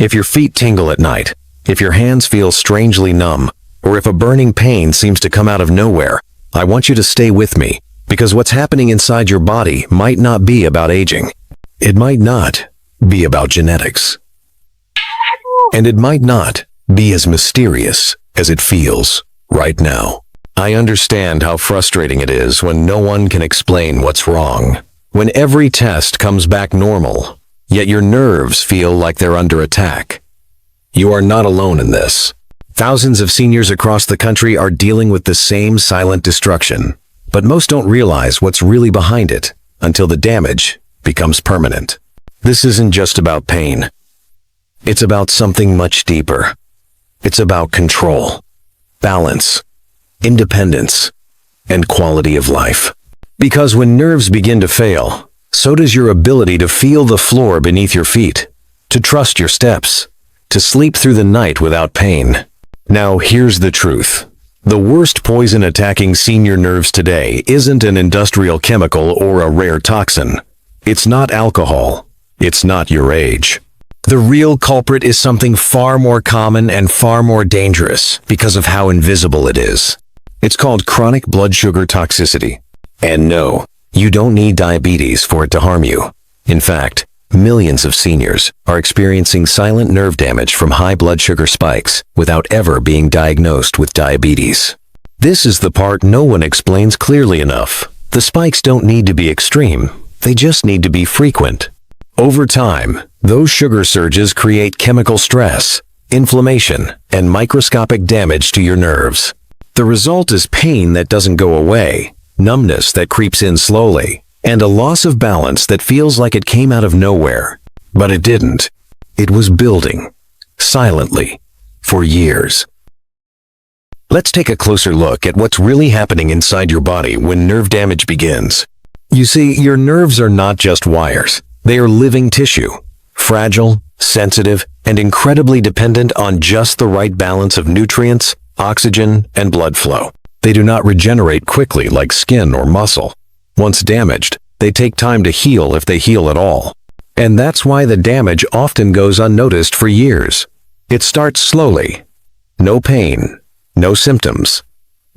If your feet tingle at night, if your hands feel strangely numb, or if a burning pain seems to come out of nowhere, I want you to stay with me, because what's happening inside your body might not be about aging. It might not be about genetics. And it might not be as mysterious as it feels right now. I understand how frustrating it is when no one can explain what's wrong, when every test comes back normal, yet your nerves feel like they're under attack. You are not alone in this. Thousands of seniors across the country are dealing with the same silent destruction, but most don't realize what's really behind it until the damage becomes permanent. This isn't just about pain. It's about something much deeper. It's about control, balance, independence, and quality of life. Because when nerves begin to fail, so does your ability to feel the floor beneath your feet, to trust your steps, to sleep through the night without pain. Now here's the truth. The worst poison attacking senior nerves today isn't an industrial chemical or a rare toxin. It's not alcohol. It's not your age. The real culprit is something far more common and far more dangerous because of how invisible it is. It's called chronic blood sugar toxicity. And no, you don't need diabetes for it to harm you. In fact, millions of seniors are experiencing silent nerve damage from high blood sugar spikes without ever being diagnosed with diabetes. This is the part no one explains clearly enough. The spikes don't need to be extreme. They just need to be frequent. Over time, those sugar surges create chemical stress, inflammation, and microscopic damage to your nerves. The result is pain that doesn't go away, numbness that creeps in slowly, and a loss of balance that feels like it came out of nowhere. But it didn't. It was building, silently, for years. Let's take a closer look at what's really happening inside your body when nerve damage begins. You see, your nerves are not just wires. They are living tissue, fragile, sensitive, and incredibly dependent on just the right balance of nutrients, oxygen, and blood flow. They do not regenerate quickly like skin or muscle. Once damaged, they take time to heal if they heal at all. And that's why the damage often goes unnoticed for years. It starts slowly. No pain, no symptoms,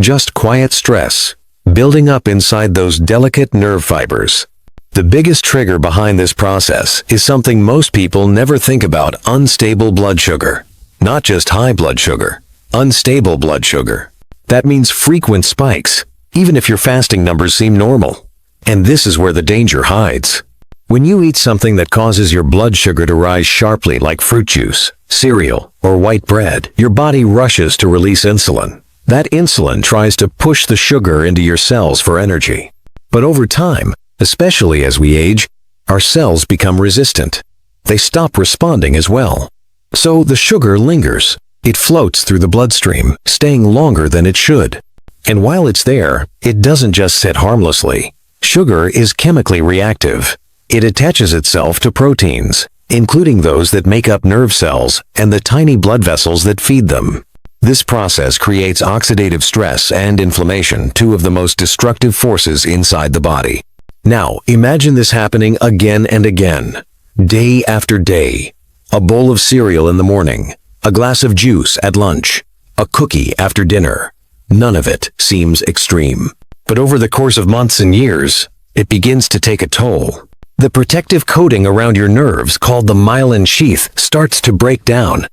just quiet stress, building up inside those delicate nerve fibers. The biggest trigger behind this process is something most people never think about: unstable blood sugar. Not just high blood sugar, unstable blood sugar. That means frequent spikes, even if your fasting numbers seem normal. And this is where the danger hides. When you eat something that causes your blood sugar to rise sharply, like fruit juice, cereal, or white bread, your body rushes to release insulin. That insulin tries to push the sugar into your cells for energy. But over time, especially as we age, our cells become resistant. They stop responding as well. So the sugar lingers. It floats through the bloodstream, staying longer than it should. And while it's there, it doesn't just sit harmlessly. Sugar is chemically reactive. It attaches itself to proteins, including those that make up nerve cells and the tiny blood vessels that feed them. This process creates oxidative stress and inflammation, two of the most destructive forces inside the body. Now, imagine this happening again and again, day after day. A bowl of cereal in the morning, a glass of juice at lunch, a cookie after dinner. None of it seems extreme. But over the course of months and years, it begins to take a toll. The protective coating around your nerves, called the myelin sheath, starts to break down.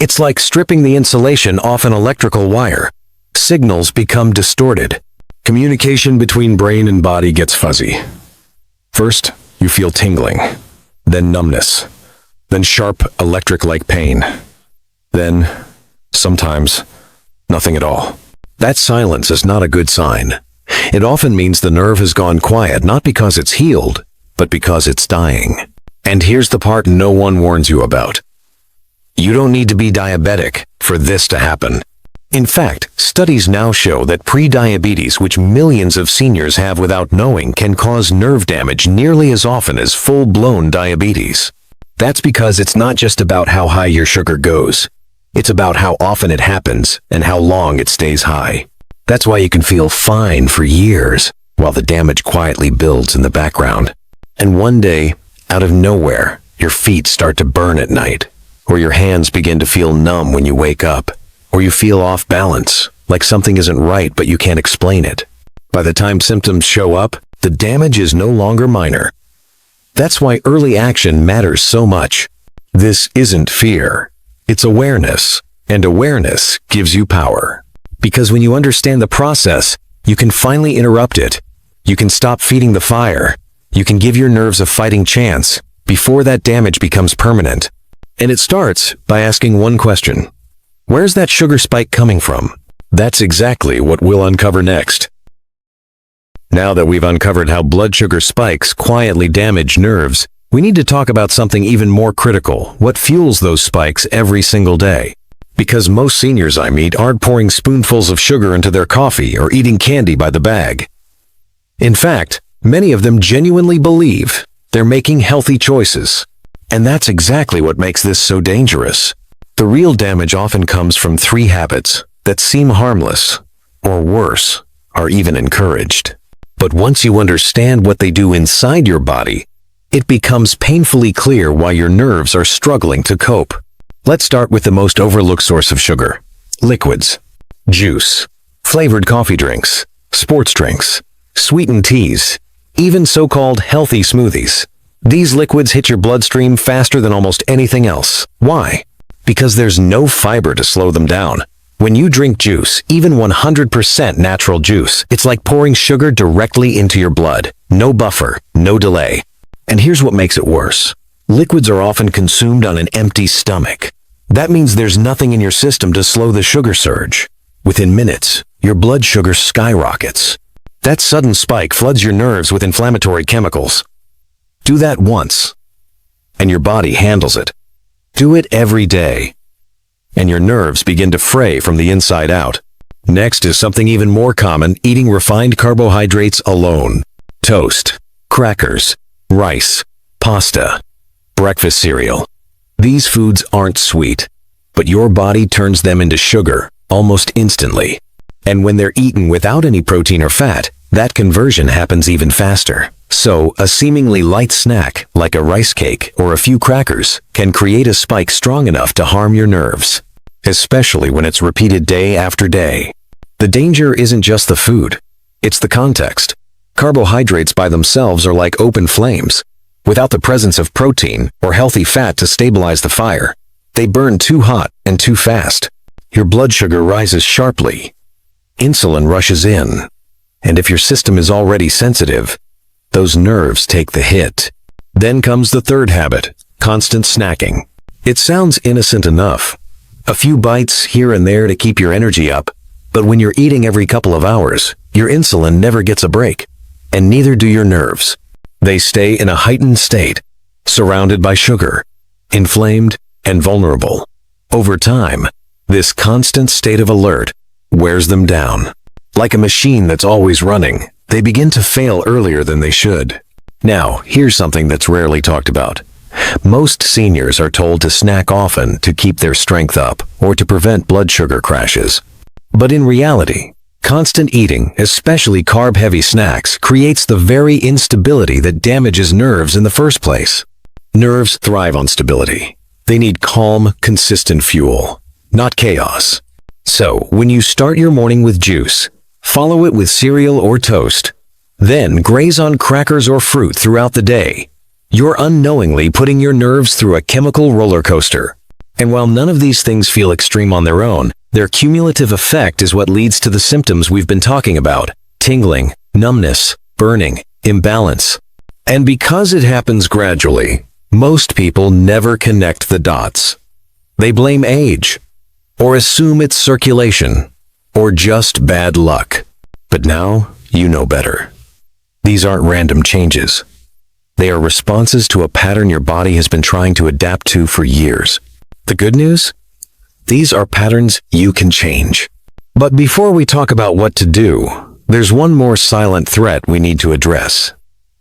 It's like stripping the insulation off an electrical wire. Signals become distorted. Communication between brain and body gets fuzzy. First, you feel tingling, then numbness, then sharp electric-like pain. Then, sometimes, nothing at all. That silence is not a good sign. It often means the nerve has gone quiet, not because it's healed, but because it's dying. And here's the part no one warns you about. You don't need to be diabetic for this to happen. In fact, studies now show that pre-diabetes, which millions of seniors have without knowing, can cause nerve damage nearly as often as full-blown diabetes. That's because it's not just about how high your sugar goes. It's about how often it happens and how long it stays high. That's why you can feel fine for years while the damage quietly builds in the background. And one day, out of nowhere, your feet start to burn at night. or your hands begin to feel numb when you wake up, or you feel off balance, like something isn't right but you can't explain it. By the time symptoms show up, the damage is no longer minor. That's why early action matters so much. This isn't fear, it's awareness, and awareness gives you power. Because when you understand the process, you can finally interrupt it. You can stop feeding the fire. You can give your nerves a fighting chance before that damage becomes permanent. And it starts by asking one question. Where's that sugar spike coming from? That's exactly what we'll uncover next. Now that we've uncovered how blood sugar spikes quietly damage nerves, we need to talk about something even more critical, what fuels those spikes every single day. Because most seniors I meet aren't pouring spoonfuls of sugar into their coffee or eating candy by the bag. In fact, many of them genuinely believe they're making healthy choices. And that's exactly what makes this so dangerous. The real damage often comes from 3 habits that seem harmless, or worse, are even encouraged. But once you understand what they do inside your body, it becomes painfully clear why your nerves are struggling to cope. Let's start with the most overlooked source of sugar: liquids. Juice, flavored coffee drinks, sports drinks, sweetened teas, even so-called healthy smoothies. These liquids hit your bloodstream faster than almost anything else. Why? Because there's no fiber to slow them down. When you drink juice, even 100% natural juice, it's like pouring sugar directly into your blood. No buffer, no delay. And here's what makes it worse. Liquids are often consumed on an empty stomach. That means there's nothing in your system to slow the sugar surge. Within minutes, your blood sugar skyrockets. That sudden spike floods your nerves with inflammatory chemicals. Do that once, and your body handles it. Do it every day, and your nerves begin to fray from the inside out. Next is something even more common: eating refined carbohydrates alone. Toast, crackers, rice, pasta, breakfast cereal. These foods aren't sweet, but your body turns them into sugar almost instantly. And when they're eaten without any protein or fat, that conversion happens even faster. So, a seemingly light snack, like a rice cake or a few crackers, can create a spike strong enough to harm your nerves, especially when it's repeated day after day. The danger isn't just the food, it's the context. Carbohydrates by themselves are like open flames. Without the presence of protein or healthy fat to stabilize the fire, they burn too hot and too fast. Your blood sugar rises sharply. Insulin rushes in. And if your system is already sensitive, those nerves take the hit. Then comes the third habit: constant snacking. It sounds innocent enough. A few bites here and there to keep your energy up. But when you're eating every couple of hours, your insulin never gets a break. And neither do your nerves. They stay in a heightened state, surrounded by sugar, inflamed and vulnerable. Over time, this constant state of alert wears them down. Like a machine that's always running, they begin to fail earlier than they should. Now, here's something that's rarely talked about. Most seniors are told to snack often to keep their strength up or to prevent blood sugar crashes. But in reality, constant eating, especially carb-heavy snacks, creates the very instability that damages nerves in the first place. Nerves thrive on stability. They need calm, consistent fuel, not chaos. So, when you start your morning with juice, follow it with cereal or toast, then graze on crackers or fruit throughout the day, you're unknowingly putting your nerves through a chemical roller coaster. And while none of these things feel extreme on their own, their cumulative effect is what leads to the symptoms we've been talking about: tingling, numbness, burning, imbalance. And because it happens gradually, most people never connect the dots. They blame age, or assume it's circulation, or just bad luck. But now, you know better. These aren't random changes. They are responses to a pattern your body has been trying to adapt to for years. The good news? These are patterns you can change. But before we talk about what to do, there's one more silent threat we need to address.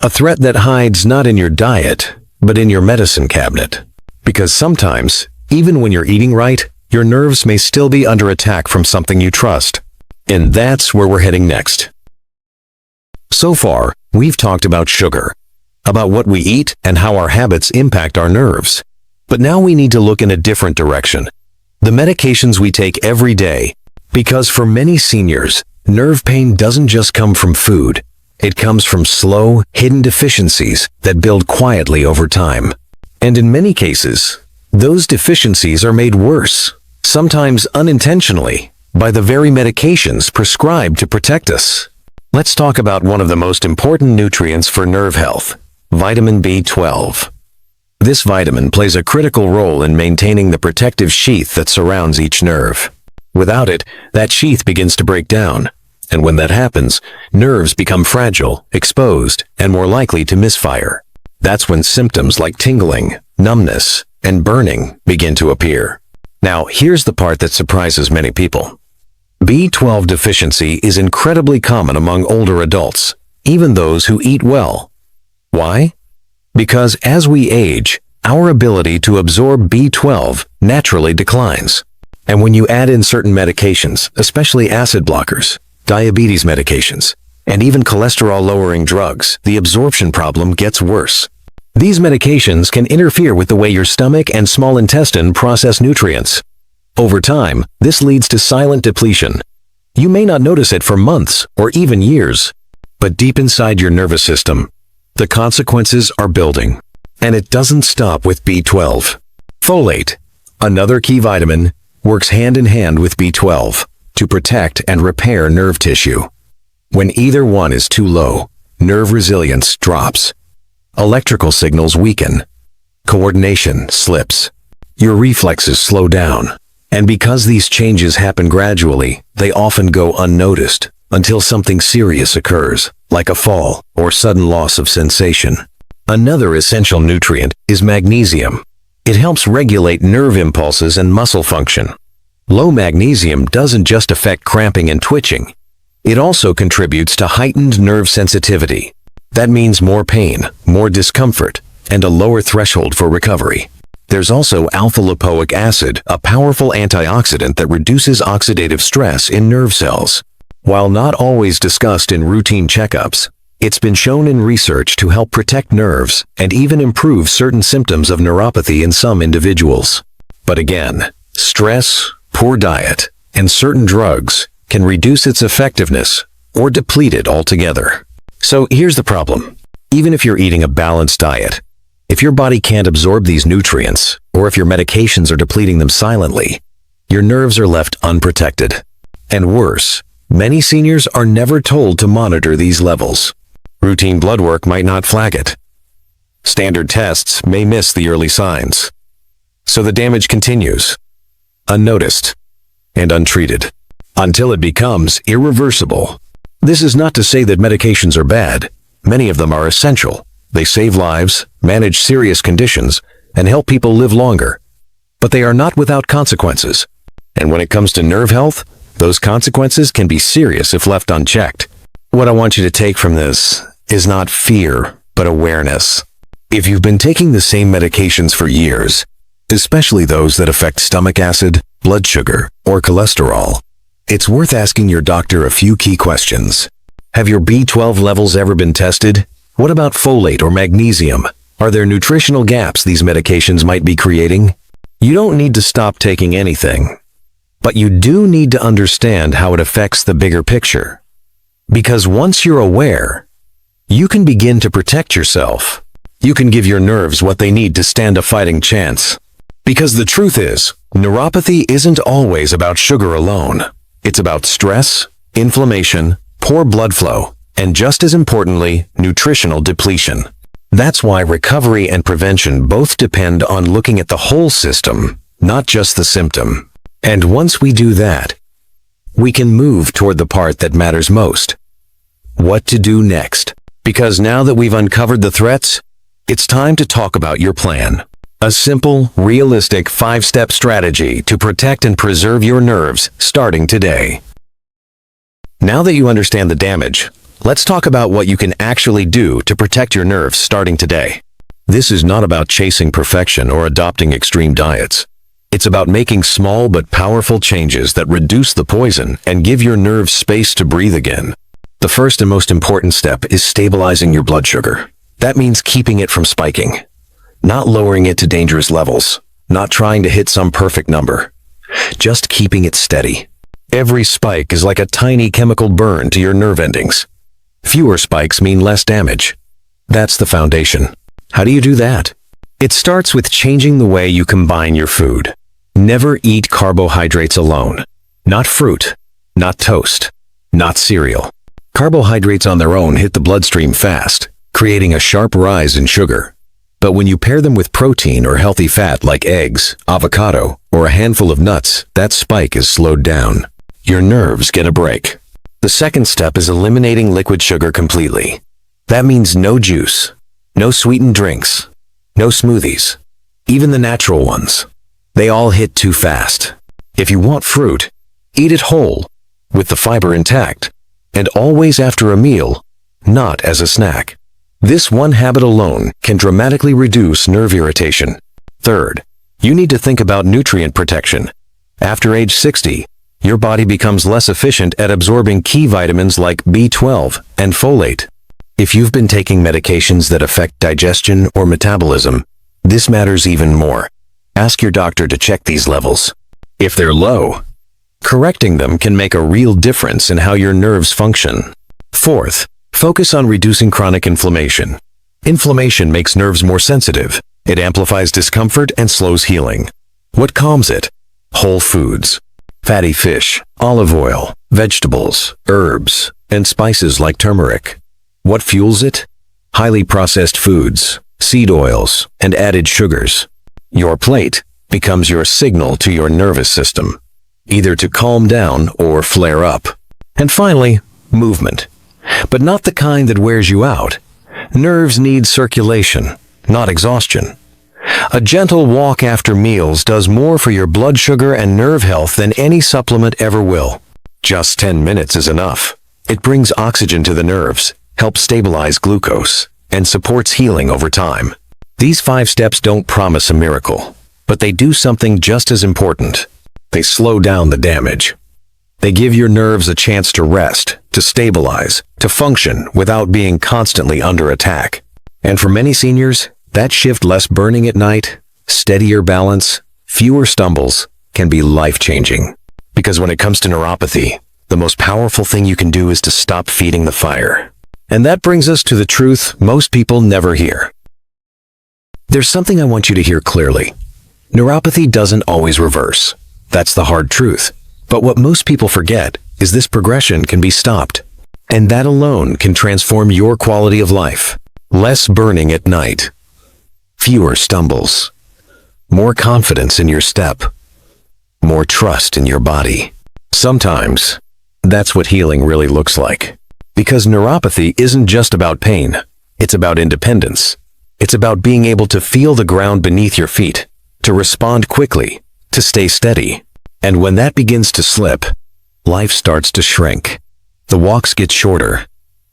A threat that hides not in your diet, but in your medicine cabinet. Because sometimes, even when you're eating right, your nerves may still be under attack from something you trust. And that's where we're heading next. So far, we've talked about sugar, about what we eat and how our habits impact our nerves. But now we need to look in a different direction. The medications we take every day. Because for many seniors, nerve pain doesn't just come from food. It comes from slow, hidden deficiencies that build quietly over time. And in many cases, those deficiencies are made worse, sometimes unintentionally, by the very medications prescribed to protect us. Let's talk about one of the most important nutrients for nerve health, vitamin B12. This vitamin plays a critical role in maintaining the protective sheath that surrounds each nerve. Without it, that sheath begins to break down, and when that happens, nerves become fragile, exposed, and more likely to misfire. That's when symptoms like tingling, numbness, and burning begin to appear. Now, here's the part that surprises many people. B12 deficiency is incredibly common among older adults, even those who eat well. Why? Because as we age, our ability to absorb B12 naturally declines. And when you add in certain medications, especially acid blockers, diabetes medications, and even cholesterol-lowering drugs, the absorption problem gets worse. These medications can interfere with the way your stomach and small intestine process nutrients. Over time, this leads to silent depletion. You may not notice it for months or even years, but deep inside your nervous system, the consequences are building. And it doesn't stop with B12. Folate, another key vitamin, works hand in hand with B12 to protect and repair nerve tissue. When either one is too low, nerve resilience drops. Electrical signals weaken. Coordination slips. Your reflexes slow down. And because these changes happen gradually, they often go unnoticed until something serious occurs, like a fall or sudden loss of sensation. Another essential nutrient is magnesium. It helps regulate nerve impulses and muscle function. Low magnesium doesn't just affect cramping and twitching. It also contributes to heightened nerve sensitivity. That means more pain, more discomfort, and a lower threshold for recovery. There's also alpha-lipoic acid, a powerful antioxidant that reduces oxidative stress in nerve cells. While not always discussed in routine checkups, it's been shown in research to help protect nerves and even improve certain symptoms of neuropathy in some individuals. But again, stress, poor diet, and certain drugs can reduce its effectiveness or deplete it altogether. So here's the problem. Even if you're eating a balanced diet, if your body can't absorb these nutrients, or if your medications are depleting them silently, your nerves are left unprotected. And worse, many seniors are never told to monitor these levels. Routine blood work might not flag it. Standard tests may miss the early signs. So the damage continues, unnoticed and untreated, until it becomes irreversible. This is not to say that medications are bad. Many of them are essential. They save lives, manage serious conditions, and help people live longer. But they are not without consequences. And when it comes to nerve health, those consequences can be serious if left unchecked. What I want you to take from this is not fear, but awareness. If you've been taking the same medications for years, especially those that affect stomach acid, blood sugar, or cholesterol, it's worth asking your doctor a few key questions. Have your B12 levels ever been tested? What about folate or magnesium? Are there nutritional gaps these medications might be creating? You don't need to stop taking anything, but you do need to understand how it affects the bigger picture. Because once you're aware, you can begin to protect yourself. You can give your nerves what they need to stand a fighting chance. Because the truth is, neuropathy isn't always about sugar alone. It's about stress, inflammation, poor blood flow, and just as importantly, nutritional depletion. That's why recovery and prevention both depend on looking at the whole system, not just the symptom. And once we do that, we can move toward the part that matters most. What to do next? Because now that we've uncovered the threats, it's time to talk about your plan. A simple, realistic 5-step strategy to protect and preserve your nerves starting today. Now that you understand the damage, let's talk about what you can actually do to protect your nerves starting today. This is not about chasing perfection or adopting extreme diets. It's about making small but powerful changes that reduce the poison and give your nerves space to breathe again. The first and most important step is stabilizing your blood sugar. That means keeping it from spiking. Not lowering it to dangerous levels, not trying to hit some perfect number, just keeping it steady. Every spike is like a tiny chemical burn to your nerve endings. Fewer spikes mean less damage. That's the foundation. How do you do that? It starts with changing the way you combine your food. Never eat carbohydrates alone. Not fruit, not toast, not cereal. Carbohydrates on their own hit the bloodstream fast, creating a sharp rise in sugar. But when you pair them with protein or healthy fat like eggs, avocado, or a handful of nuts, that spike is slowed down. Your nerves get a break. The second step is eliminating liquid sugar completely. That means no juice, no sweetened drinks, no smoothies, even the natural ones. They all hit too fast. If you want fruit, eat it whole, with the fiber intact, and always after a meal, not as a snack. This one habit alone can dramatically reduce nerve irritation. Third, you need to think about nutrient protection. After age 60, your body becomes less efficient at absorbing key vitamins like B12 and folate. If you've been taking medications that affect digestion or metabolism, this matters even more. Ask your doctor to check these levels. If they're low, correcting them can make a real difference in how your nerves function. Fourth, focus on reducing chronic inflammation. Inflammation makes nerves more sensitive. It amplifies discomfort and slows healing. What calms it? Whole foods. Fatty fish, olive oil, vegetables, herbs, and spices like turmeric. What fuels it? Highly processed foods, seed oils, and added sugars. Your plate becomes your signal to your nervous system, either to calm down or flare up. And finally, movement. But not the kind that wears you out. Nerves need circulation, not exhaustion. A gentle walk after meals does more for your blood sugar and nerve health than any supplement ever will. Just 10 minutes is enough. It brings oxygen to the nerves, helps stabilize glucose, and supports healing over time. These 5 steps don't promise a miracle, but they do something just as important. They slow down the damage. They give your nerves a chance to rest, to stabilize, to function without being constantly under attack. And for many seniors, that shift, less burning at night, steadier balance, fewer stumbles, can be life-changing. Because when it comes to neuropathy, the most powerful thing you can do is to stop feeding the fire. And that brings us to the truth most people never hear. There's something I want you to hear clearly. Neuropathy doesn't always reverse. That's the hard truth. But what most people forget is this progression can be stopped. And that alone can transform your quality of life. Less burning at night. Fewer stumbles. More confidence in your step. More trust in your body. Sometimes, that's what healing really looks like. Because neuropathy isn't just about pain. It's about independence. It's about being able to feel the ground beneath your feet, to respond quickly, to stay steady. And when that begins to slip, life starts to shrink. The walks get shorter.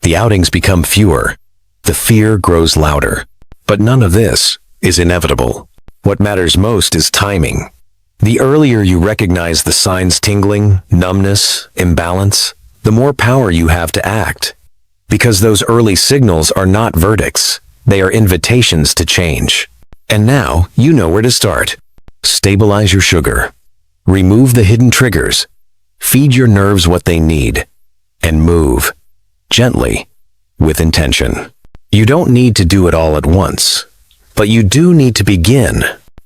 The outings become fewer. The fear grows louder. But none of this is inevitable. What matters most is timing. The earlier you recognize the signs: tingling, numbness, imbalance, the more power you have to act. Because those early signals are not verdicts. They are invitations to change. And now you know where to start. Stabilize your sugar. Remove the hidden triggers. Feed your nerves what they need. And move. Gently. With intention. You don't need to do it all at once. But you do need to begin.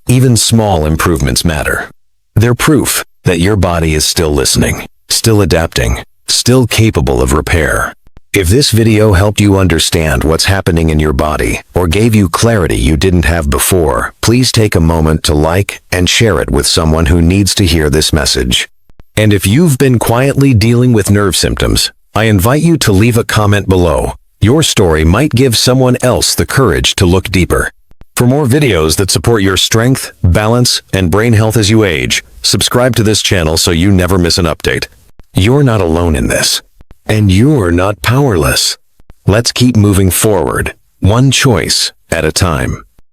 Even small improvements matter. They're proof that your body is still listening, still adapting, still capable of repair. If this video helped you understand what's happening in your body or gave you clarity you didn't have before, please take a moment to like and share it with someone who needs to hear this message. And if you've been quietly dealing with nerve symptoms, I invite you to leave a comment below. Your story might give someone else the courage to look deeper. For more videos that support your strength, balance, and brain health as you age, subscribe to this channel so you never miss an update. You're not alone in this. And you're not powerless. Let's keep moving forward, one choice at a time.